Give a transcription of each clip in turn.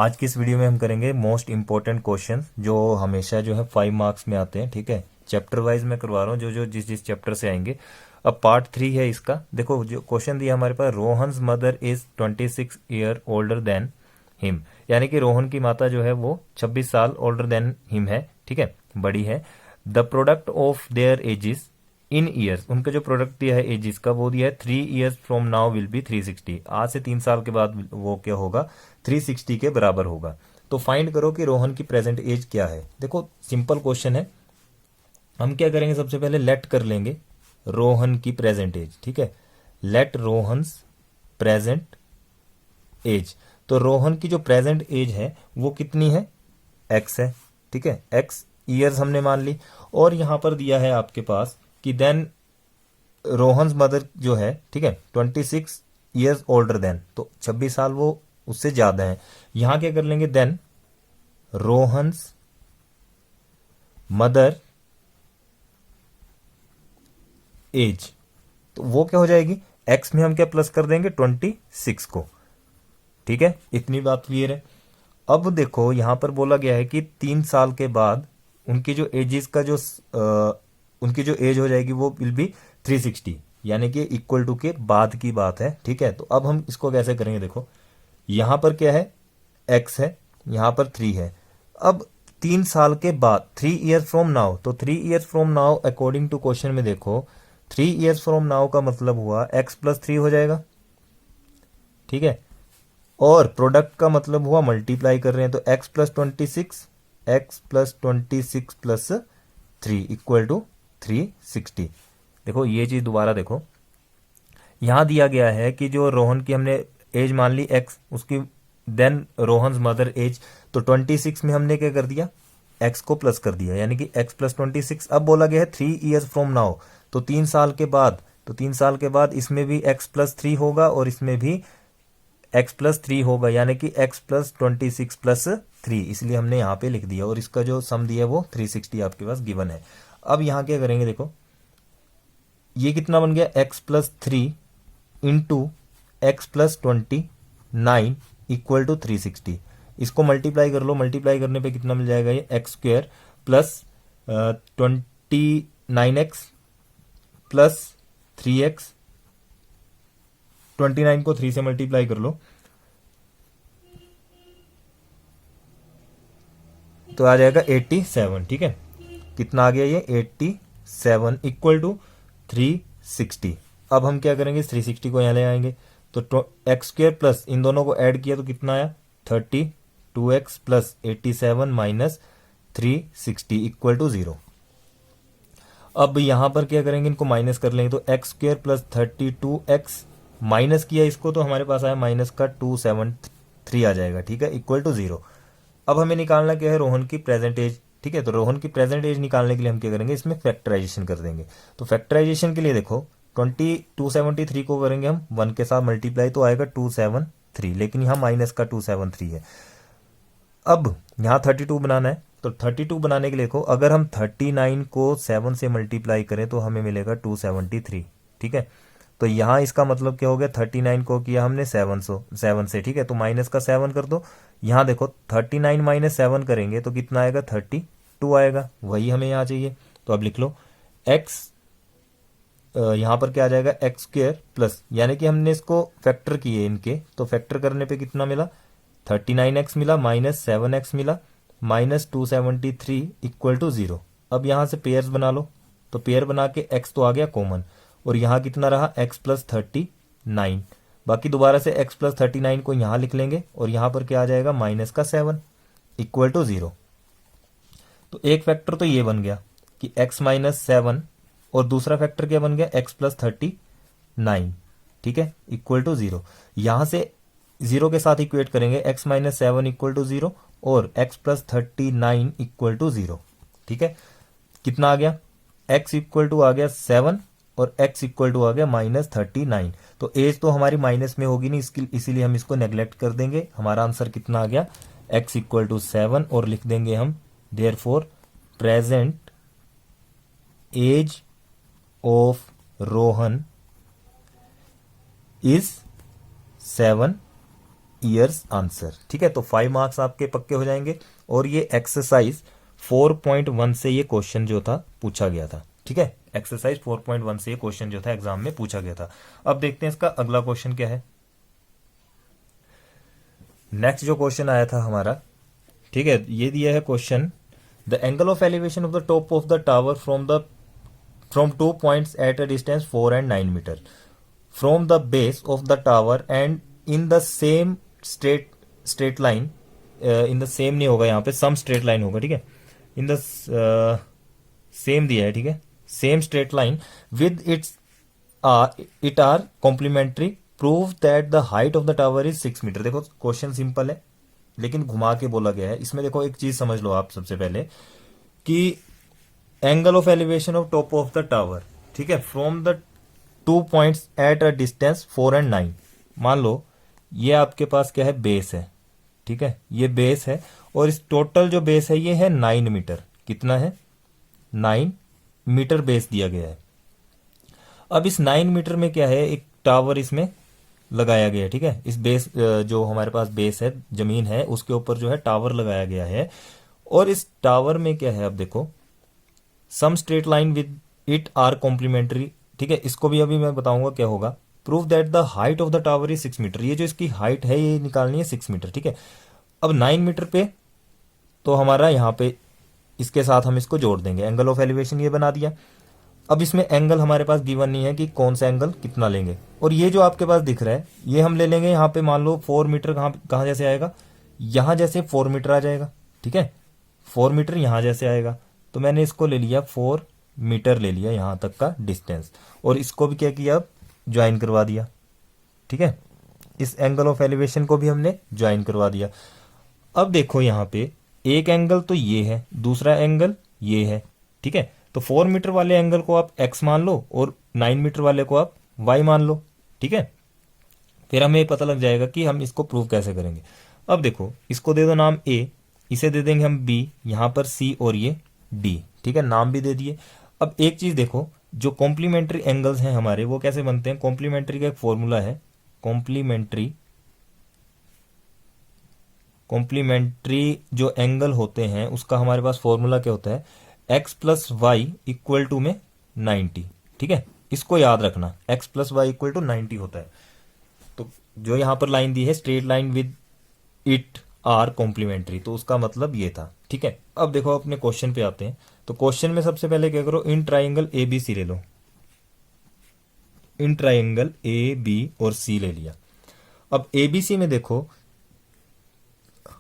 आज की इस वीडियो में हम करेंगे मोस्ट इंपॉर्टेंट क्वेश्चन जो हमेशा जो है 5 मार्क्स में आते हैं। ठीक है, चैप्टर वाइज मैं करवा रहा हूँ जो जो जिस जिस चैप्टर से आएंगे। अब पार्ट 3 है इसका। देखो जो क्वेश्चन दिया हमारे पास, Rohan's mother is 26 year older than him, यानी कि रोहन की माता जो है वो 26 साल ओल्डर देन हिम है। ठीक है, बड़ी है। The product of their ages in years, उनका जो प्रोडक्ट दिया है एजिस का वो दिया है 3 years from now will be 360, आज से 3 साल के बाद वो क्या होगा 360 के बराबर होगा। तो फाइंड करो कि रोहन की प्रेजेंट एज क्या है। देखो सिंपल क्वेश्चन है। हम क्या करेंगे, सबसे पहले लेट कर लेंगे रोहन की प्रेजेंट एज। ठीक है, लेट रोहन्स प्रेजेंट एज। तो रोहन की जो प्रेजेंट एज है वो कितनी है, एक्स है। ठीक है, एक्स ईयर्स हमने मान ली। और यहां पर दिया है आपके पास कि देन रोहन्स मदर जो है, ठीक है, 26 ईयर्स ओल्डर देन, तो 26 साल वो उससे ज्यादा है। यहां क्या कर लेंगे, देन रोहन्स मदर एज, तो वो क्या हो जाएगी, एक्स में हम क्या प्लस कर देंगे 26 को। ठीक है, इतनी बात क्लियर है। अब देखो यहां पर बोला गया है कि 3 साल के बाद उनकी जो एजेस का जो उनकी जो एज हो जाएगी वो विल बी 360, यानी कि इक्वल टू के बाद की बात है। ठीक है, तो अब हम इसको कैसे करेंगे, देखो यहां पर क्या है, एक्स है, यहां पर 3 है। अब 3 साल के बाद 3 ईयर फ्रॉम नाउ, तो 3 years from now according to question में देखो 3 ईयर्स फ्रॉम नाउ का मतलब हुआ एक्स प्लस 3 हो जाएगा। ठीक है, और प्रोडक्ट का मतलब हुआ मल्टीप्लाई कर रहे हैं, तो x plus 26, x plus 26 plus 3 equal to 360। देखो ये चीज दोबारा देखो, यहां दिया गया है कि जो रोहन की हमने एज मान ली एक्स, उसकी देन रोहन्स मदर एज, तो 26 में हमने क्या कर दिया, एक्स को प्लस कर दिया, यानी कि एक्स प्लस 26। अब बोला गया है 3 ईयर्स फ्रॉम नाउ, तो 3 साल के बाद, तो 3 साल के बाद इसमें भी एक्स प्लस 3 होगा और इसमें भी एक्स प्लस 3 होगा, यानी कि एक्स प्लस 26 प्लस 3, इसलिए हमने यहाँ पे लिख दिया। और इसका जो सम दिया है वो 360 आपके पास गिवन है। अब यहाँ क्या करेंगे, देखो ये कितना बन गया, x plus 3 into x plus 29 equal to 360। इसको मल्टीप्लाई कर लो, मल्टीप्लाई करने पे कितना मिल जाएगा, ये x square plus 29x plus 3x, 29 को 3 से मल्टीप्लाई कर लो तो आ जाएगा 87। ठीक है, कितना आ गया ये 87 इक्वल टू 360। अब हम क्या करेंगे, 360 को यहां ले आएंगे, तो एक्स स्क्र प्लस इन दोनों को ऐड किया तो कितना आया 32x plus 87 minus 360 equal to 0। अब यहां पर क्या करेंगे, इनको माइनस कर लेंगे, तो x square plus 32x minus किया इसको तो हमारे पास आया माइनस का 273 आ जाएगा। ठीक है, इक्वल टू 0। अब हमें निकालना क्या है, रोहन की प्रेजेंट एज। ठीक है, तो रोहन की प्रेजेंट एज निकालने के लिए हम क्या करेंगे, इसमें फैक्टराइजेशन कर देंगे। तो फैक्टराइजेशन के लिए देखो 273 को करेंगे हम 1 के साथ मल्टीप्लाई, तो आएगा 273, लेकिन यहां माइनस का 273 है। अब यहां 32 बनाना है, तो 32 बनाने के लिए देखो अगर हम 39 को 7 से मल्टीप्लाई करें तो हमें मिलेगा 273। ठीक है, तो यहां इसका मतलब क्या हो गया, 39 को किया हमने 7 से। ठीक है, तो माइनस का 7 कर दो। यहां देखो 39 माइनस 7 करेंगे तो कितना आएगा, 32 आएगा, वही हमें यहां चाहिए। तो अब लिख लो एक्स, यहां पर क्या आ जाएगा, एक्स स्क्र प्लस, यानी कि हमने इसको फैक्टर किए इनके, तो फैक्टर करने पे कितना मिला 39x मिला माइनस 7x मिला माइनस 273 इक्वल टू 0। अब यहां से पेयर्स बना लो, तो पेयर बना के x तो आ गया कॉमन, और यहां कितना रहा x प्लस 39, बाकी दोबारा से x प्लस 39 को यहां लिख लेंगे, और यहां पर क्या आ जाएगा माइनस का 7 इक्वल टू 0। तो एक फैक्टर तो ये बन गया कि x माइनस 7, और दूसरा फैक्टर क्या बन गया, x प्लस 39। ठीक है, इक्वल टू 0। यहां से 0 के साथ इक्वेट करेंगे, x माइनस 7 इक्वल टू 0 और x प्लस 39 इक्वल टू 0। ठीक है, कितना आ गया, x इक्वल टू आ गया 7 और x इक्वल टू आ गया माइनस 39। तो एज तो हमारी माइनस में होगी नहीं, इसीलिए हम इसको नेग्लेक्ट कर देंगे। हमारा आंसर कितना आ गया, x इक्वल टू 7, और लिख देंगे हम therefore present age of Rohan is 7 years answer. ठीक है, तो 5 मार्क्स आपके पक्के हो जाएंगे। और ये एक्सरसाइज 4.1 से ये क्वेश्चन जो था पूछा गया था। ठीक है, एक्सरसाइज 4.1 से ये क्वेश्चन जो था एग्जाम में पूछा गया था। अब देखते हैं इसका अगला क्वेश्चन क्या है। नेक्स्ट जो क्वेश्चन आया था हमारा, ठीक है, ये दिया है question, the angle of elevation of the top of the tower from 2 points at a distance 4 and 9 metre from the base of the tower and in the same straight line, in the same नहीं होगा यहाँ पे, सम straight line होगा। ठीक है, इन the same दिया है। ठीक है, same straight line with it are complementary, prove that the height of the tower is 6 metre. देखो क्वेश्चन सिंपल है लेकिन घुमा के बोला गया है। इसमें देखो एक चीज समझ लो आप सबसे पहले कि angle of elevation of top of the tower, ठीक है, from the 2 points at a distance 4 and 9। मान लो ये आपके पास क्या है, बेस है। ठीक है, ये बेस है और इस टोटल जो बेस है ये है 9 मीटर। कितना है, 9 मीटर बेस दिया गया है। अब इस 9 मीटर में क्या है, एक टावर इसमें लगाया गया है। ठीक है, इस बेस जो हमारे पास बेस है, जमीन है, उसके ऊपर जो है टावर लगाया गया है। और इस टावर में क्या है, अब देखो, some straight line with it are complementary. ठीक है, इसको भी अभी मैं बताऊंगा क्या होगा। Proof that the height of the tower is 6 metre. ये जो इसकी हाइट है ये निकालनी है 6 मीटर। ठीक है, अब 9 मीटर पे तो हमारा यहाँ पे इसके साथ हम इसको जोड़ देंगे, एंगल ऑफ एलिवेशन ये बना दिया। अब इसमें एंगल हमारे पास गिवन नहीं है कि कौन सा एंगल कितना लेंगे। और ये जो आपके पास दिख रहा है ये हम ले लेंगे यहाँ पे, मान लो 4 मीटर कहाँ जैसे आएगा, यहाँ जैसे 4 मीटर आ जाएगा। ठीक है, 4 मीटर यहाँ जैसे आएगा, तो मैंने इसको ले लिया 4 मीटर ले लिया यहाँ तक का डिस्टेंस, और इसको भी क्या किया, अब ज्वाइन करवा दिया। ठीक है, इस एंगल ऑफ एलिवेशन को भी हमने ज्वाइन करवा दिया। अब देखो यहाँ पे एक एंगल तो ये है, दूसरा एंगल ये है। ठीक है, तो 4 मीटर वाले एंगल को आप x मान लो और 9 मीटर वाले को आप y मान लो। ठीक है, फिर हमें पता लग जाएगा कि हम इसको प्रूव कैसे करेंगे। अब देखो, इसको दे दो नाम a, इसे दे देंगे हम b, यहां पर c और ये d। ठीक है, नाम भी दे दिए। अब एक चीज देखो, जो कॉम्प्लीमेंट्री एंगल्स हैं हमारे वो कैसे बनते हैं। कॉम्प्लीमेंट्री का एक फॉर्मूला है, कॉम्प्लीमेंट्री जो एंगल होते हैं उसका हमारे पास फॉर्मूला क्या होता है, x plus y equal to में 90। ठीक है, इसको याद रखना, x plus y equal to 90 होता है। तो जो यहां पर लाइन दी है, straight line with it are complementary, तो उसका मतलब ये था। ठीक है, अब देखो अपने क्वेश्चन पे आते हैं। तो क्वेश्चन में सबसे पहले क्या करो, in triangle A B C ले लो। इन ट्राइंगल ए बी और सी ले लिया। अब ए बी सी में देखो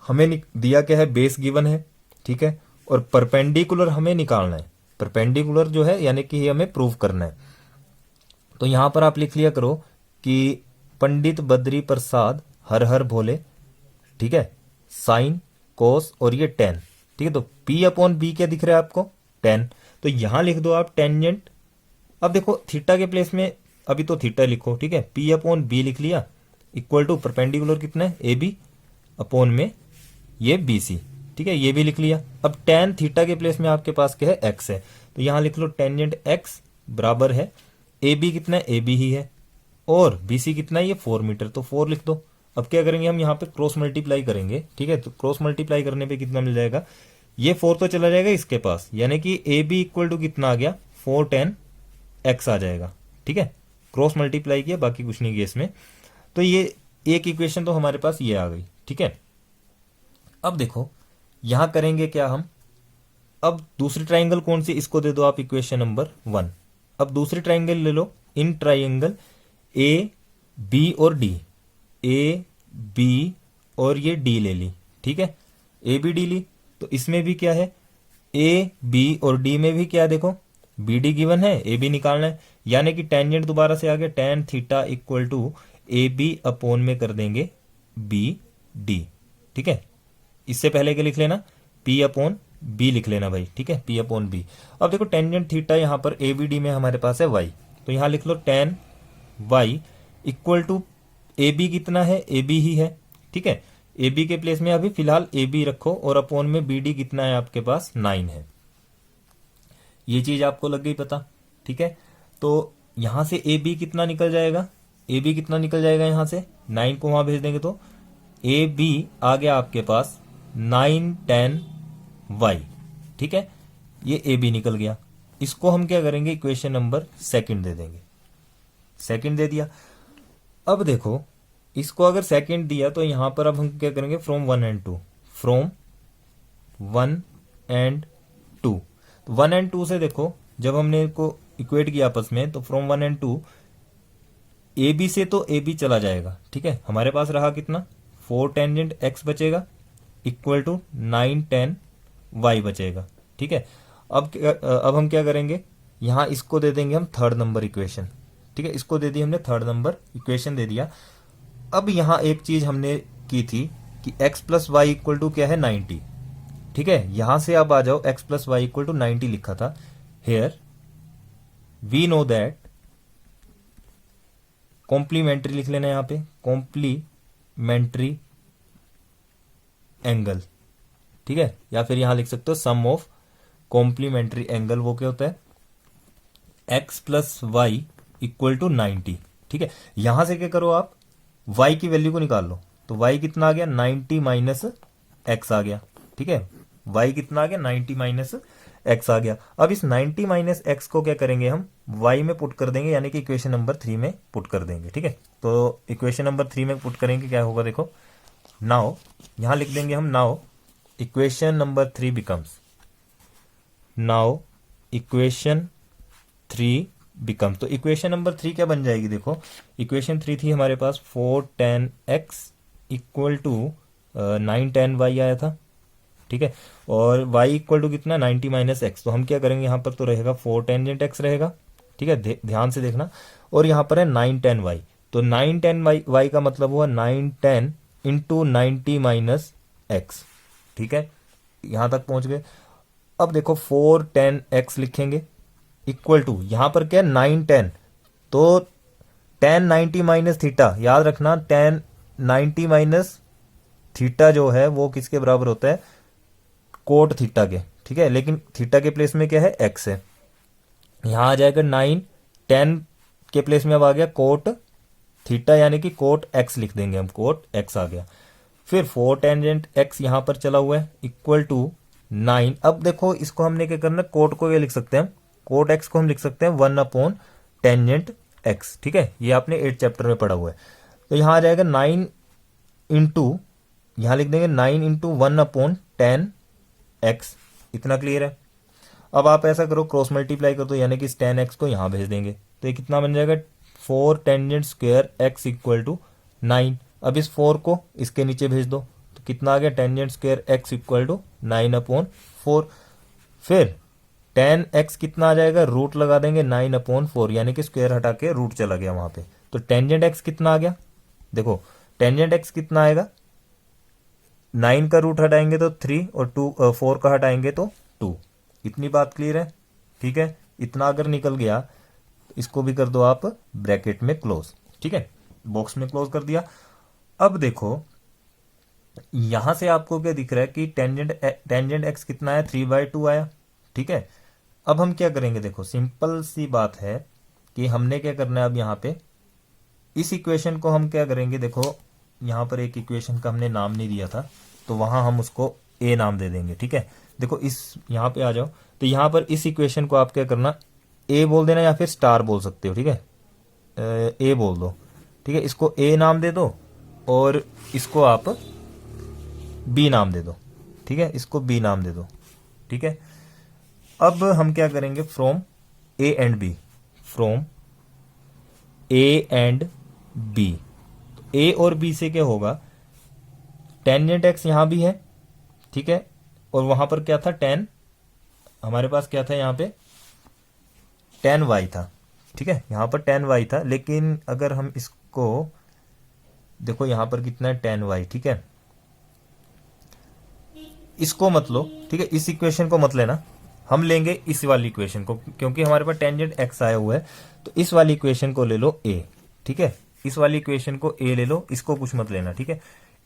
हमें दिया क्या है, बेस गिवन है। ठीक है, और परपेंडिकुलर हमें निकालना है। परपेंडिकुलर जो है यानी कि हमें प्रूव करना है। तो यहां पर आप लिख लिया करो कि पंडित बद्री प्रसाद हर हर भोले। ठीक है, साइन कोस और ये टेन। ठीक है, तो P अपॉन बी क्या दिख रहा है आपको, 10। तो यहां लिख दो आप टेंजेंट। अब देखो थीटा के प्लेस में अभी तो थीटा लिखो। ठीक है, P अपॉन बी लिख लिया, इक्वल टू परपेंडिकुलर कितना है, ए बी अपॉन में ये बी सी। ठीक है, ये भी लिख लिया। अब टेन थीटा के प्लेस में आपके पास क्या है, एक्स है, तो यहां लिख लो टेंजेंट एक्स बराबर है, ए बी कितना है, ए बी ही है, और बी सी कितना है, ये 4 मीटर, तो 4 लिख दो। अब क्या करेंगे हम यहाँ पे क्रॉस मल्टीप्लाई करेंगे। ठीक है, तो क्रॉस मल्टीप्लाई करने पे कितना मिल जाएगा, ये 4 तो चला जाएगा इसके पास, यानी कि ए बी इक्वल टू कितना आ गया, 410 एक्स आ जाएगा। ठीक है, क्रॉस मल्टीप्लाई किया, बाकी कुछ नहीं किया इसमें। तो ये एक इक्वेशन तो हमारे पास ये आ गई। ठीक है, अब देखो यहां करेंगे क्या हम, अब दूसरी ट्राइंगल कौन सी, इसको दे दो आप इक्वेशन नंबर 1। अब दूसरी ट्राइंगल ले लो, इन ट्राइंगल ए बी और डी, ए बी और ये डी ले ली। ठीक है, ए बी डी ली, तो इसमें भी क्या है, ए बी और डी में भी क्या है, देखो बी डी गिवन है, ए बी निकालना है, यानी कि टेंजेंट दोबारा से आ गया, tan theta equal to A B upon में कर देंगे बी डी। ठीक है, इससे पहले क्या लिख लेना, P अपॉन बी लिख लेना भाई। ठीक है, P अपॉन बी। अब देखो टेंजेंट थीटा यहाँ पर ए बी डी में हमारे पास है y, तो यहाँ लिख लो ten y equal to A B कितना है, ए बी ही है। ठीक है, ए बी के प्लेस में अभी फिलहाल ए बी रखो, और अपॉन में बी डी कितना है आपके पास, 9 है। ये चीज आपको लग गई पता। ठीक है, तो यहां से ए बी कितना निकल जाएगा, ए बी कितना निकल जाएगा, यहां से 9 को वहां भेज देंगे तो ए बी आ गया आपके पास 9 10 वाई, ठीक है, ये ए बी निकल गया। इसको हम क्या करेंगे, इक्वेशन नंबर सेकंड दे देंगे। सेकंड दे दिया। अब देखो इसको अगर सेकंड दिया तो यहां पर अब हम क्या करेंगे, from 1 and 2, from 1 and 2। 1 and 2 से देखो जब हमने इनको इक्वेट किया आपस में, तो फ्रॉम 1 एंड 2 ए बी से तो ए बी चला जाएगा, ठीक है। हमारे पास रहा कितना, 4 टेंजेंट एक्स बचेगा इक्वल टू 9 10 वाई बचेगा, ठीक है। अब हम क्या करेंगे, यहां इसको दे देंगे हम थर्ड नंबर इक्वेशन, ठीक है। इसको दे दी हमने थर्ड नंबर इक्वेशन दे दिया। अब यहां एक चीज हमने की थी कि x plus y equal to क्या है, 90, ठीक है। यहां से आप आ जाओ, x plus y equal to 90 लिखा था। Here we know that, complementary लिख लेना यहां पे, कॉम्प्लीमेंट्री एंगल, ठीक है। या फिर यहां लिख सकते हो सम ऑफ कॉम्प्लीमेंट्री एंगल, वो क्या होता है, x plus y equal to 90, ठीक है। यहां से क्या करो आप, y की वैल्यू को निकाल लो, तो y कितना आ गया, 90 माइनस एक्स आ गया, ठीक है। y कितना आ गया, 90 माइनस एक्स आ गया। अब इस 90 माइनस एक्स को क्या करेंगे, हम y में पुट कर देंगे, यानी कि इक्वेशन नंबर 3 में पुट कर देंगे, ठीक है। तो इक्वेशन नंबर 3 में पुट करेंगे, क्या होगा देखो, नाउ यहां लिख देंगे हम, now equation number 3 becomes, now equation 3 become, तो इक्वेशन नंबर 3 क्या बन जाएगी, देखो इक्वेशन 3 थी हमारे पास 4 10 एक्स इक्वल टू 9 10 वाई आया था, ठीक है। और y इक्वल टू कितना, 90 माइनस एक्स। तो हम क्या करेंगे, यहां पर तो रहेगा 4 टेंजेंट एक्स रहेगा, ठीक है, ध्यान से देखना। और यहां पर है 9 10 वाई, तो 9 10 वाई का मतलब हुआ 9 10 इंटू 90 माइनस एक्स, ठीक है। यहां तक पहुंच गए। अब देखो 4 10 एक्स लिखेंगे इक्वल टू, यहां पर क्या 9 10, तो 10 90 माइनस थीटा, याद रखना 10 90 माइनस थीटा जो है वो किसके बराबर होता है, कोट थीटा के, ठीक है। लेकिन थीटा के प्लेस में क्या है, एक्स है। यहां आ जाएगा 9 10 के प्लेस में अब आ गया कोट थीटा, यानी कि कोट एक्स लिख देंगे हम, कोट एक्स आ गया। फिर 4 टेंजेंट एक्स यहां पर चला हुआ है इक्वल टू 9। अब देखो इसको हमने क्या करना, कोट को क्या लिख सकते हैं, कोट एक्स को हम लिख सकते हैं 1 अपॉन टेंजेंट एक्स, ठीक है। ये आपने 8 चैप्टर में पढ़ा हुआ है। तो यहां आ जाएगा 9 इंटू, यहां लिख देंगे 9 इंटू 1 अपॉन 10 एक्स, इतना क्लियर है। अब आप ऐसा करो, क्रॉस मल्टीप्लाई कर दो, यानी कि इस 10 एक्स को यहां भेज देंगे, तो ये कितना बन जाएगा, 4 tangent square x equal to 9। अब इस 4 को इसके नीचे भेज दो, तो कितना आ गया, tangent square x equal to 9 upon 4। फिर 10 एक्स कितना आ जाएगा, रूट लगा देंगे 9 अपॉन 4, यानी कि स्क्वायर हटा के रूट चला गया वहां पे। तो टेंजेंट एक्स कितना आ गया, देखो टेंजेंट एक्स कितना आएगा, 9 का रूट हटाएंगे तो 3, और 4 का हटाएंगे तो 2। इतनी बात क्लियर है, ठीक है। इतना अगर निकल गया, इसको भी कर दो आप ब्रैकेट में क्लोज, ठीक है, बॉक्स में क्लोज कर दिया। अब देखो यहां से आपको क्या दिख रहा है कि टेंजेंट एक्स कितना है, 3/2 आया, ठीक है। अब हम क्या करेंगे, देखो सिंपल सी बात है कि हमने क्या करना है, अब यहां पे इस इक्वेशन को हम क्या करेंगे, देखो यहां पर एक इक्वेशन का हमने नाम नहीं दिया था, तो वहां हम उसको ए नाम दे देंगे, ठीक है। देखो इस यहां पे आ जाओ, तो यहां पर इस इक्वेशन को आप क्या करना, ए बोल देना या फिर स्टार बोल सकते हो, ठीक है, ए बोल दो, ठीक है। इसको ए नाम दे दो और इसको आप बी नाम दे दो, ठीक है, इसको बी नाम दे दो, ठीक है। अब हम क्या करेंगे, from A and B, from A and B, A और बी से क्या होगा, टेंजेंट एक्स यहां भी है, ठीक है, और वहां पर क्या था, 10, हमारे पास क्या था यहां पे 10 वाई था, ठीक है, यहां पर 10 वाई था। लेकिन अगर हम इसको देखो, यहां पर कितना है, 10 वाई, ठीक है। इसको मत लो, ठीक है, इस इक्वेशन को मत लेना, हम लेंगे इस वाली इक्वेशन को, क्योंकि हमारे पास टेंजेंट एक्स आया हुआ है, तो इस वाली इक्वेशन को ले लो ए, ठीक है, इस वाली इक्वेशन को ए ले लो, इसको कुछ मत लेना, ठीक है।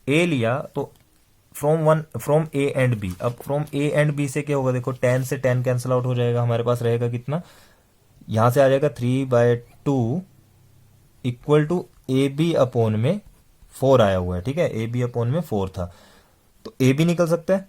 ए लिया तो फ्रॉम ए एंड बी, अब फ्रॉम ए एंड बी से क्या होगा, देखो 10 से 10 कैंसिल आउट हो जाएगा, हमारे पास रहेगा कितना, यहां से आ जाएगा 3/2 equal to A B upon में 4 आया हुआ है, ठीक है, ए बी अपॉन में 4 था, तो ए बी निकल सकता है।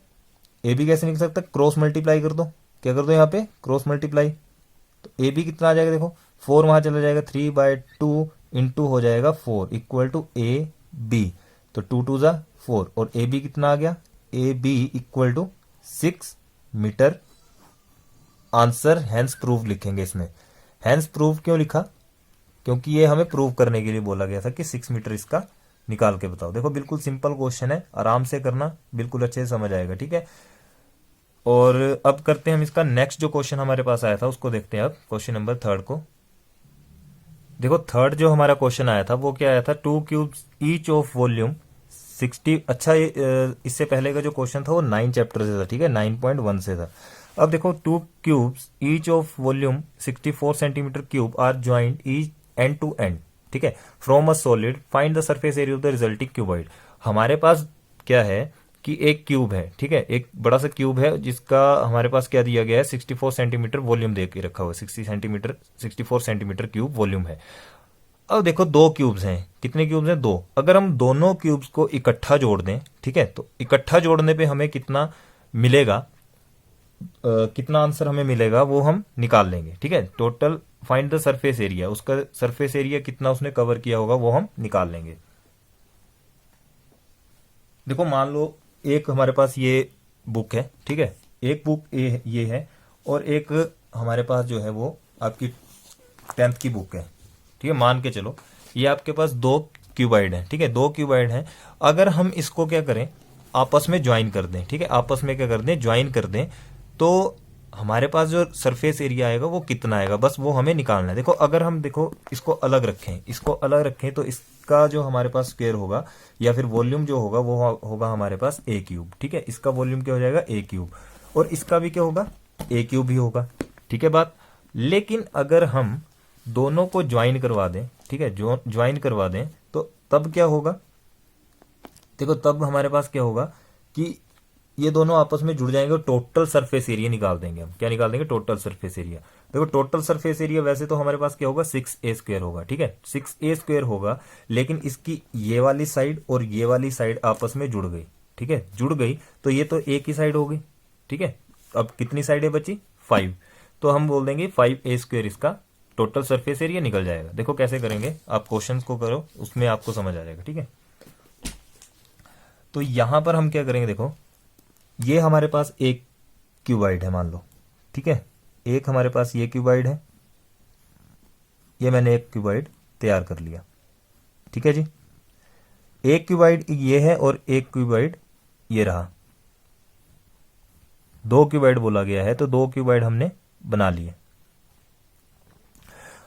ए बी कैसे निकल सकता है, क्रॉस मल्टीप्लाई कर दो, क्या कर दो यहाँ पे क्रॉस मल्टीप्लाई, तो ए बी कितना आ जाएगा, देखो 4 वहां चला जाएगा, 3/2 इंटू हो जाएगा 4 इक्वल टू ए बी, तो 2 2 जा 4, और ए बी कितना आ गया, A B equal to 6 metre. Answer hence prove लिखेंगे इसमें। हैंस प्रूव क्यों लिखा, क्योंकि ये हमें प्रूव करने के लिए बोला गया था कि 6 मीटर इसका निकाल के बताओ। देखो बिल्कुल सिंपल क्वेश्चन है, आराम से करना, बिल्कुल अच्छे से समझ आएगा, ठीक है। और अब करते हैं हम इसका नेक्स्ट जो क्वेश्चन हमारे पास आया था उसको देखते हैं। अब क्वेश्चन नंबर 3 को देखो। थर्ड जो हमारा क्वेश्चन आया था वो क्या आया था, 2 क्यूब्स ईच ऑफ वॉल्यूम 60। अच्छा, इससे पहले का जो क्वेश्चन था वो 9 चैप्टर से था, ठीक है, 9.1 से था। अब देखो 2 cubes each of volume 64 centimetre cube are joint each and to end, ठीक है, from a solid, find the surface area of the resulting cuboid. हमारे पास क्या है कि एक क्यूब है, ठीक है, एक बड़ा सा क्यूब है जिसका हमारे पास क्या दिया गया है, 64 सेंटीमीटर वॉल्यूम दे के रखा हुआ है, 64 सेंटीमीटर क्यूब वॉल्यूम है। अब देखो 2 क्यूब्स हैं, कितने क्यूब्स हैं, 2। अगर हम दोनों क्यूब्स को इकट्ठा जोड़ दें, ठीक है, तो इकट्ठा जोड़ने पे हमें कितना मिलेगा, कितना आंसर हमें मिलेगा वो हम निकाल लेंगे, ठीक है। Total find the surface area, उसका सरफेस एरिया कितना उसने कवर किया होगा वो हम निकाल लेंगे। देखो मान लो एक हमारे पास ये बुक है, ठीक है, एक बुक ये है, और एक हमारे पास जो है वो आपकी 10th की बुक है, ठीक है। मान के चलो ये आपके पास 2 क्यूबाइड है, ठीक है, 2 क्यूबाइड है। अगर हम इसको क्या करें, आपस में ज्वाइन कर दें, ठीक है, आपस में क्या कर दें, ज्वाइन कर दें, तो हमारे पास जो सरफेस एरिया आएगा वो कितना आएगा, बस वो हमें निकालना है। देखो अगर हम देखो इसको अलग रखें तो इसका जो हमारे पास स्क्वायर होगा या फिर वॉल्यूम जो होगा वो होगा हमारे पास ए क्यूब, ठीक है, इसका वॉल्यूम क्या हो जाएगा ए क्यूब, और इसका भी क्या होगा ए क्यूब ही होगा, ठीक है बात। लेकिन अगर हम दोनों को ज्वाइन करवा दें, ठीक है, जो ज्वाइन करवा दें, तो तब क्या होगा, देखो तब हमारे पास क्या होगा कि ये दोनों आपस में जुड़ जाएंगे और टोटल सरफेस एरिया निकाल देंगे। हम क्या निकाल देंगे, टोटल सरफेस एरिया। देखो टोटल सरफेस एरिया वैसे तो हमारे पास क्या होगा, 6a² होगा, ठीक है, 6a² होगा, लेकिन इसकी ये वाली साइड और ये वाली साइड आपस में जुड़ गई, ठीक है, जुड़ गई, तो ये तो एक ही साइड हो गई, ठीक है। अब कितनी साइडें बची, 5, तो हम बोल देंगे 5a² इसका टोटल सरफेस एरिया निकल जाएगा। देखो कैसे करेंगे, आप क्वेश्चंस को करो, उसमें आपको समझ आ जाएगा, ठीक है। तो यहां पर हम क्या करेंगे, देखो ये हमारे पास एक क्यूबाइड है मान लो, ठीक है, एक हमारे पास ये क्यूबाइड है, ये मैंने एक क्यूबाइड तैयार कर लिया, ठीक है जी। एक क्यूबाइड ये है और एक क्यूबाइड ये रहा, 2 क्यूबाइड बोला गया है, तो 2 क्यूबाइड हमने बना लिए।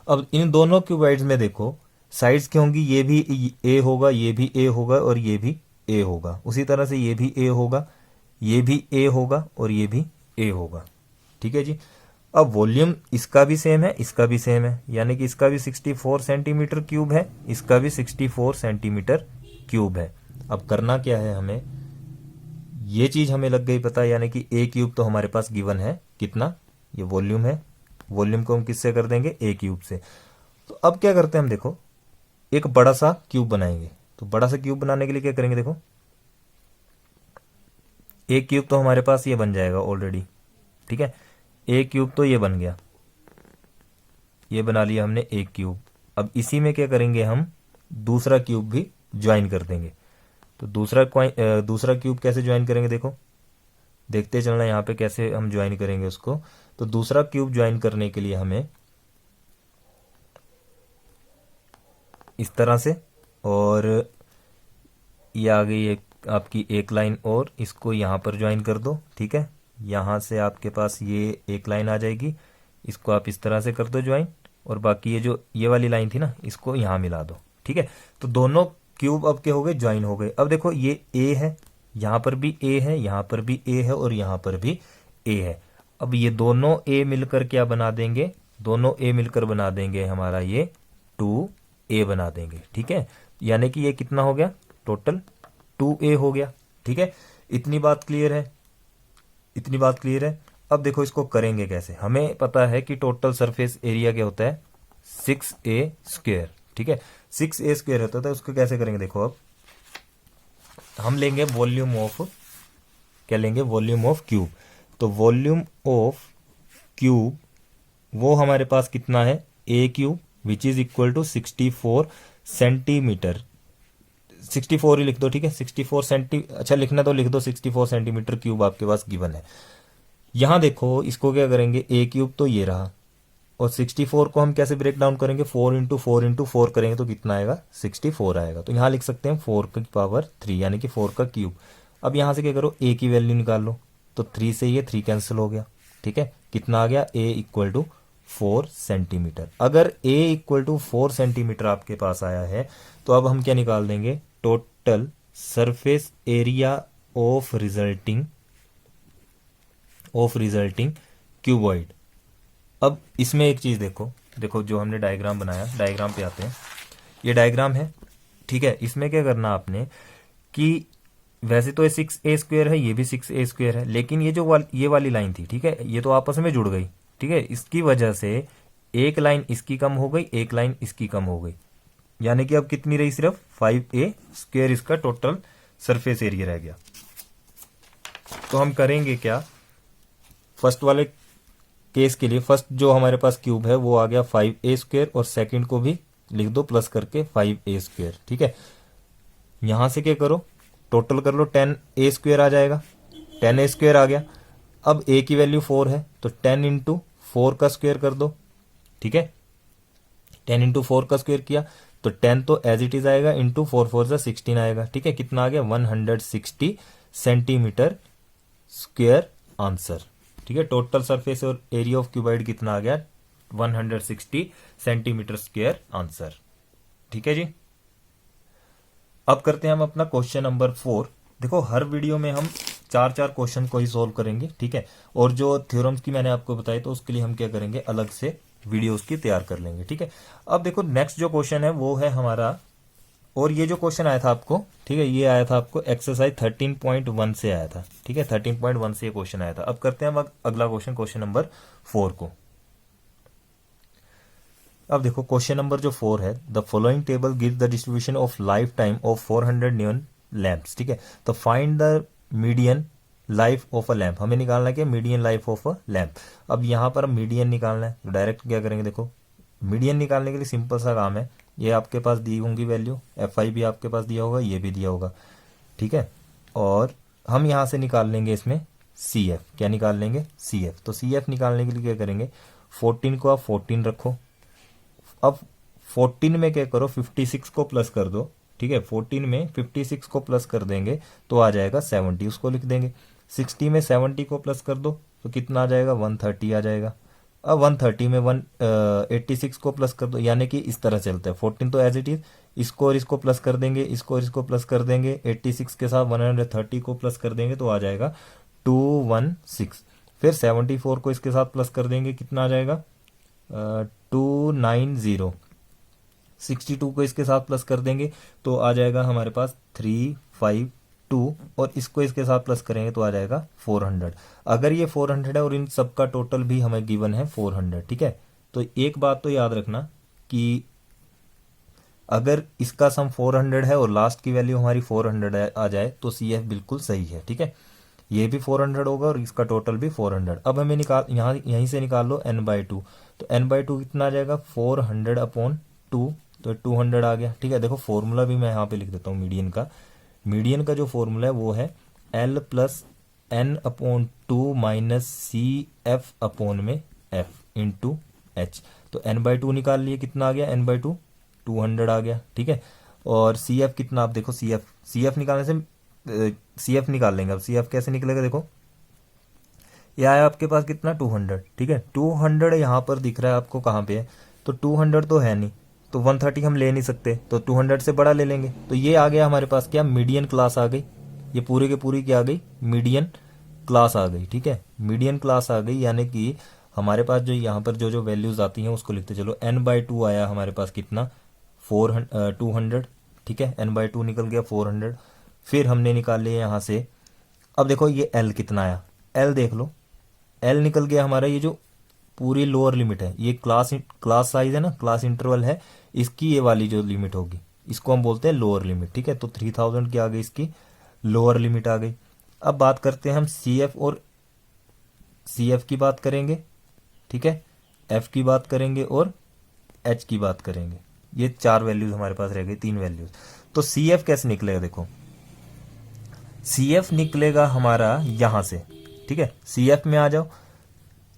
अब इन दोनों क्यूबाइड्स में देखो साइड्स क्या होंगी, ये भी ए होगा, ये भी ए होगा, और ये भी ए होगा, उसी तरह से ये भी ए होगा, ये भी ए होगा, और ये भी ए होगा, ठीक है जी। अब वॉल्यूम इसका भी सेम है, इसका भी सेम है, यानी कि इसका भी 64 सेंटीमीटर क्यूब है, इसका भी 64 सेंटीमीटर क्यूब है। अब करना क्या है हमें, ये चीज हमें लग गई पता, यानी कि ए क्यूब तो हमारे पास गिवन है, कितना, ये वॉल्यूम है, वॉल्यूम को हम किससे कर देंगे, ए क्यूब से। तो अब क्या करते हैं हम, देखो एक बड़ा सा क्यूब बनाएंगे। तो बड़ा सा क्यूब बनाने के लिए क्या करेंगे, देखो एक क्यूब तो हमारे पास ये बन जाएगा ऑलरेडी, ठीक है, एक क्यूब तो ये बन गया, ये बना लिया हमने एक क्यूब। अब इसी में क्या करेंगे, हम दूसरा क्यूब भी ज्वाइन कर देंगे। तो दूसरा क्यूब कैसे ज्वाइन करेंगे, देखो देखते चलना यहाँ पे कैसे हम ज्वाइन करेंगे उसको। तो दूसरा क्यूब ज्वाइन करने के लिए हमें इस तरह से, और ये आ गई एक आपकी एक लाइन, और इसको यहाँ पर ज्वाइन कर दो, ठीक है, यहाँ से आपके पास ये एक लाइन आ जाएगी, इसको आप इस तरह से कर दो ज्वाइन, और बाकी ये जो ये वाली लाइन थी ना इसको यहाँ मिला दो, ठीक है। तो दोनों क्यूब अब क्या हो गए, ज्वाइन हो गए। अब देखो ये ए है, यहाँ पर भी ए है, यहाँ पर भी ए है, और यहाँ पर भी ए है। अब ये दोनों ए मिलकर क्या बना देंगे, दोनों ए मिलकर बना देंगे हमारा ये 2a बना देंगे, ठीक है, यानी कि ये कितना हो गया, टोटल 2a हो गया, ठीक है। इतनी बात क्लियर है, इतनी बात क्लियर है। अब देखो इसको करेंगे कैसे, हमें पता है कि टोटल सरफेस एरिया क्या होता है, 6a², ठीक है, 6a² होता है। उसको कैसे करेंगे, देखो अब हम लेंगे वॉल्यूम ऑफ, क्या लेंगे, वॉल्यूम ऑफ क्यूब। तो वॉल्यूम ऑफ क्यूब वो हमारे पास कितना है, a cube which is equal to 64 centimetre. 64 ही लिख दो, ठीक है, 64 सेंटी, अच्छा लिखना तो लिख दो, 64 सेंटीमीटर क्यूब आपके पास गिवन है। यहां देखो इसको क्या करेंगे, ए क्यूब तो ये रहा, और 64 को हम कैसे ब्रेक डाउन करेंगे, 4 इंटू 4 इंटू 4 करेंगे तो कितना आएगा, 64 आएगा। तो यहां लिख सकते हैं 4 की पावर 3 यानी कि 4 का क्यूब। अब यहां से क्या करो, ए की वैल्यू निकाल लो, तो 3 से ये 3 कैंसिल हो गया, ठीक है, कितना आ गया, ए इक्वल टू 4 सेंटीमीटर। अगर ए इक्वल टू 4 सेंटीमीटर आपके पास आया है तो अब हम क्या निकाल देंगे, total surface area of resulting cuboid. अब इसमें एक चीज देखो, देखो जो हमने डायग्राम बनाया, डायग्राम पे आते हैं, ये डायग्राम है, ठीक है। इसमें क्या करना आपने कि वैसे तो ये 6a² है, ये भी 6a² है, लेकिन ये जो ये वाली लाइन थी, ठीक है, ये तो आपस में जुड़ गई, ठीक है, इसकी वजह से एक लाइन इसकी कम हो गई, एक लाइन इसकी कम हो गई, यानी कि अब कितनी रही, सिर्फ 5a² इसका टोटल सरफेस एरिया रह गया। तो हम करेंगे क्या, फर्स्ट वाले केस के लिए, फर्स्ट जो हमारे पास क्यूब है वो आ गया 5a² और सेकंड को भी लिख दो प्लस करके 5a², ठीक है। यहां से क्या करो, टोटल कर लो, 10a² आ जाएगा, 10a² आ गया। अब a की वैल्यू 4 है तो 10 इंटू 4 का स्क्वायर कर दो, ठीक है, 10 इंटू 4 का स्क्वायर किया तो 10 तो एज इट इज आएगा, इंटू 4 4 जा 16 आएगा, ठीक है, कितना आ गया, 160 सेंटीमीटर स्क्वायर आंसर, ठीक है। टोटल सरफेस और एरिया ऑफ क्यूबॉइड कितना आ गया, 160 सेंटीमीटर स्क्वायर आंसर, ठीक है जी। अब करते हैं हम अपना क्वेश्चन नंबर 4। देखो हर वीडियो में हम 4 क्वेश्चन को ही सोल्व करेंगे, ठीक है, और जो थ्योरम्स की मैंने आपको बताई तो उसके लिए हम क्या करेंगे, अलग से वीडियो उसकी तैयार कर लेंगे, ठीक है। अब देखो नेक्स्ट जो क्वेश्चन है वो है हमारा, और ये जो क्वेश्चन आया था आपको, ठीक है, ये आया था आपको एक्सरसाइज 13.1 से आया था, ठीक है, 13.1 से ये क्वेश्चन आया था। अब करते हैं हम अगला क्वेश्चन, क्वेश्चन नंबर 4 को। अब देखो क्वेश्चन नंबर जो 4 है, the following table give the distribution of life time of 400 neon lamps, ठीक है। तो find the median life of a lamp, हमें निकालना है क्या, median life of a lamp. अब यहां पर मीडियन निकालना है, तो डायरेक्ट क्या करेंगे, देखो मीडियन निकालने के लिए सिंपल सा काम है, ये आपके पास दी होंगी वैल्यू, FI भी आपके पास दिया होगा, ये भी दिया होगा, ठीक है, और हम यहां से निकाल लेंगे इसमें CF, क्या निकाल लेंगे, CF। तो CF निकालने के लिए क्या करेंगे, 14 को आप 14 रखो, अब 14 में क्या करो, 56 को प्लस कर दो, ठीक है, 14 में 56 को प्लस कर देंगे तो आ जाएगा 70, उसको लिख देंगे। 60 में 70 को प्लस कर दो तो कितना आ जाएगा, 130 आ जाएगा। अब 130 में 86 को प्लस कर दो, यानी कि इस तरह चलता है, 14 तो एज इट इज, इसको और इसको प्लस कर देंगे, इसको और इसको प्लस कर देंगे, 86 के साथ 130 को प्लस कर देंगे तो आ जाएगा 216। फिर 74 को इसके साथ प्लस कर देंगे, कितना आ जाएगा, 290। 62 को इसके साथ प्लस कर देंगे तो आ जाएगा हमारे पास 352, और इसको इसके साथ प्लस करेंगे तो आ जाएगा 400। अगर ये 400 है और इन सब का टोटल भी हमें गिवन है 400, ठीक है। तो एक बात तो याद रखना कि अगर इसका सम 400 है और लास्ट की वैल्यू हमारी 400 आ जाए तो CF बिल्कुल सही है, ठीक है, ये भी 400 होगा और इसका टोटल भी 400। अब हमें निकाल, यहीं से निकाल लो n/2, तो n/2 कितना आ जाएगा, 400/2, तो 200 आ गया, ठीक है। देखो फॉर्मूला भी मैं यहाँ पे लिख देता हूँ मीडियन का, मीडियन का जो फॉर्मूला है वो है L + n/2 - CF/f into H। तो n/2 निकाल लिए, कितना आ गया, n/2 200 आ गया, ठीक है। और CF कितना, आप देखो CF निकालने से CF निकाल लेंगे। अब CF कैसे निकलेगा, देखो ये आया आपके पास कितना, 200, ठीक है, 200 यहाँ पर दिख रहा है आपको, कहाँ पे है, तो 200 तो है नहीं, तो 130 हम ले नहीं सकते, तो 200 से बड़ा ले लेंगे। तो ये आ गया हमारे पास क्या, मीडियन क्लास आ गई, ये पूरे के पूरी क्या आ गई, मीडियन क्लास आ गई, ठीक है, मीडियन क्लास आ गई। यानी कि हमारे पास जो यहाँ पर जो जो वैल्यूज आती हैं उसको लिखते चलो, n/2 आया हमारे पास कितना, 200, ठीक है, n/2 निकल गया 400। फिर हमने निकाल लिया यहाँ से, अब देखो ये L कितना आया, L देख लो, L निकल गया हमारा, ये जो पूरी लोअर लिमिट है, ये क्लास साइज है ना, क्लास इंटरवल है, इसकी ये वाली जो लिमिट होगी इसको हम बोलते हैं लोअर लिमिट, ठीक है। तो 3000 की आ गई इसकी लोअर लिमिट आ गई। अब बात करते हैं हम CF और CF की बात करेंगे, ठीक है, F की बात करेंगे और H की बात करेंगे। ये 4 वैल्यूज हमारे पास रह गई, 3 वैल्यूज। तो CF कैसे निकलेगा, देखो CF निकलेगा हमारा यहां से, ठीक है। CF में आ जाओ,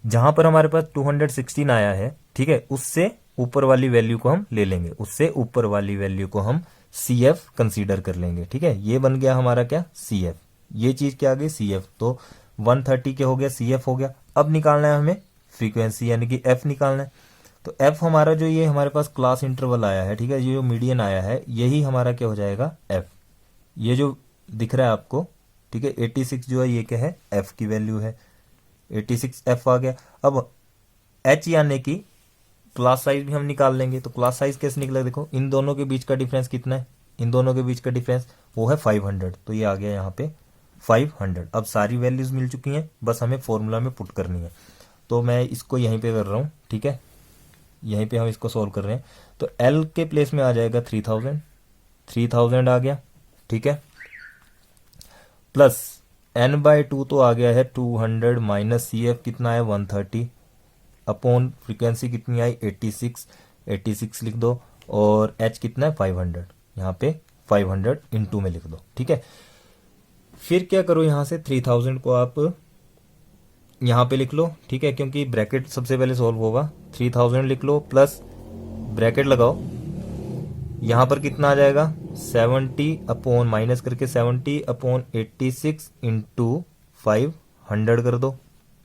जहां पर हमारे पास 216 आया है, ठीक है, उससे ऊपर वाली वैल्यू को हम ले लेंगे, उससे ऊपर वाली वैल्यू को हम CF कंसीडर कर लेंगे, ठीक है। ये बन गया हमारा क्या, CF। ये चीज क्या आ गई, CF। तो 130 के हो गया, CF हो गया। अब निकालना है हमें फ्रीक्वेंसी, यानी कि F निकालना है। तो F हमारा जो ये हमारे पास क्लास इंटरवल आया है, ठीक है, ये जो मीडियन आया है, यही हमारा क्या हो जाएगा, F। ये जो दिख रहा है आपको, ठीक है, 86 जो है ये क्या है, F की वैल्यू है, 86 F आ गया। अब H यानी कि क्लास साइज भी हम निकाल लेंगे। तो क्लास साइज कैसे निकला, देखो इन दोनों के बीच का डिफरेंस कितना है, इन दोनों के बीच का डिफरेंस वो है 500। तो ये आ गया यहाँ पे 500। अब सारी वैल्यूज मिल चुकी हैं, बस हमें फॉर्मूला में पुट करनी है। तो मैं इसको यहीं पे कर रहा हूँ, ठीक है, यहीं पे हम इसको सोल्व कर रहे हैं। तो L के प्लेस में आ जाएगा 3000 आ गया, ठीक है, प्लस N/2 तो आ गया है 200 माइनस CF कितना है 130 अपॉन फ्रीक्वेंसी कितनी आई 86 लिख दो, और H कितना है 500, यहाँ पे 500 इंटू में लिख दो, ठीक है। फिर क्या करो, यहां से 3000 को आप यहां पे लिख लो, ठीक है, क्योंकि ब्रैकेट सबसे पहले सॉल्व होगा। 3000 लिख लो प्लस ब्रैकेट लगाओ, यहां पर कितना आ जाएगा 70 अपॉन माइनस करके 70 अपॉन 86 इंटू 500 कर दो,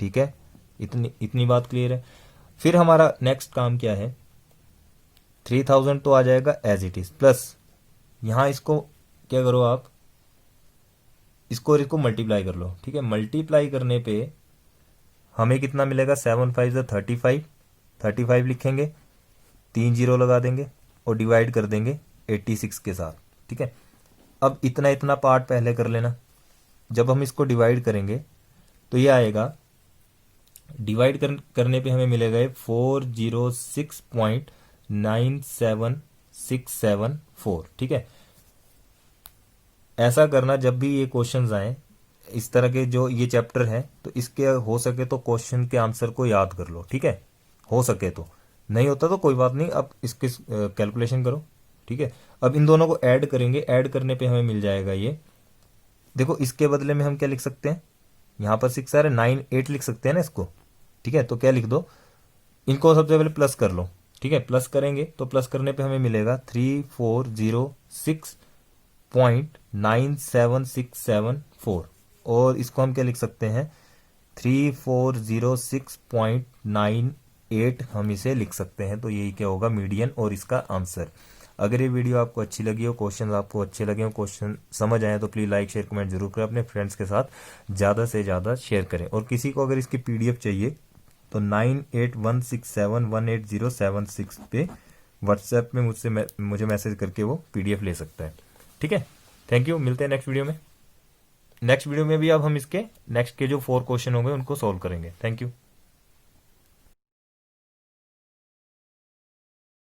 ठीक है। इतनी बात क्लियर है। फिर हमारा नेक्स्ट काम क्या है, 3000 तो आ जाएगा एज इट इज, प्लस यहां इसको क्या करो आप, इसको मल्टीप्लाई कर लो, ठीक है। मल्टीप्लाई करने पे हमें कितना मिलेगा, 7 5 35 लिखेंगे, 3 जीरो लगा देंगे और डिवाइड कर देंगे 86 के साथ, ठीक है। अब इतना पार्ट पहले कर लेना। जब हम इसको डिवाइड करेंगे तो ये आएगा, डिवाइड करने पे हमें मिलेगा 406.97674, ठीक है। ऐसा करना जब भी ये क्वेश्चंस आए इस तरह के, जो ये चैप्टर है, तो इसके हो सके तो क्वेश्चन के आंसर को याद कर लो, ठीक है, हो सके तो। नहीं होता तो कोई बात नहीं, अब इसके कैलकुलेशन करो, ठीक है। अब इन दोनों को ऐड करेंगे, ऐड करने पे हमें मिल जाएगा ये, देखो इसके बदले में हम क्या लिख सकते हैं, यहां पर 6 आ रहा है, 9 8 लिख सकते हैं ना इसको, ठीक है। तो क्या लिख दो, इनको सबसे पहले प्लस कर लो, ठीक है। प्लस करेंगे तो प्लस करने पे हमें मिलेगा 3406.97674, और इसको हम क्या लिख सकते हैं 3406.98 हम इसे लिख सकते हैं। तो यही क्या होगा, मीडियन और इसका आंसर। अगर ये वीडियो आपको अच्छी लगी हो, क्वेश्चन आपको अच्छे लगे हो, क्वेश्चन समझ आए, तो प्लीज लाइक शेयर कमेंट जरूर करें, अपने फ्रेंड्स के साथ ज्यादा से ज्यादा शेयर करें। और किसी को अगर इसकी PDF चाहिए तो 9816718076 पे व्हाट्सएप में मुझे मैसेज करके वो PDF ले सकता है, ठीक है। थैंक यू, मिलते हैं नेक्स्ट वीडियो में। नेक्स्ट वीडियो में भी अब हम इसके नेक्स्ट के जो 4 क्वेश्चन होंगे उनको सॉल्व करेंगे। Thank you.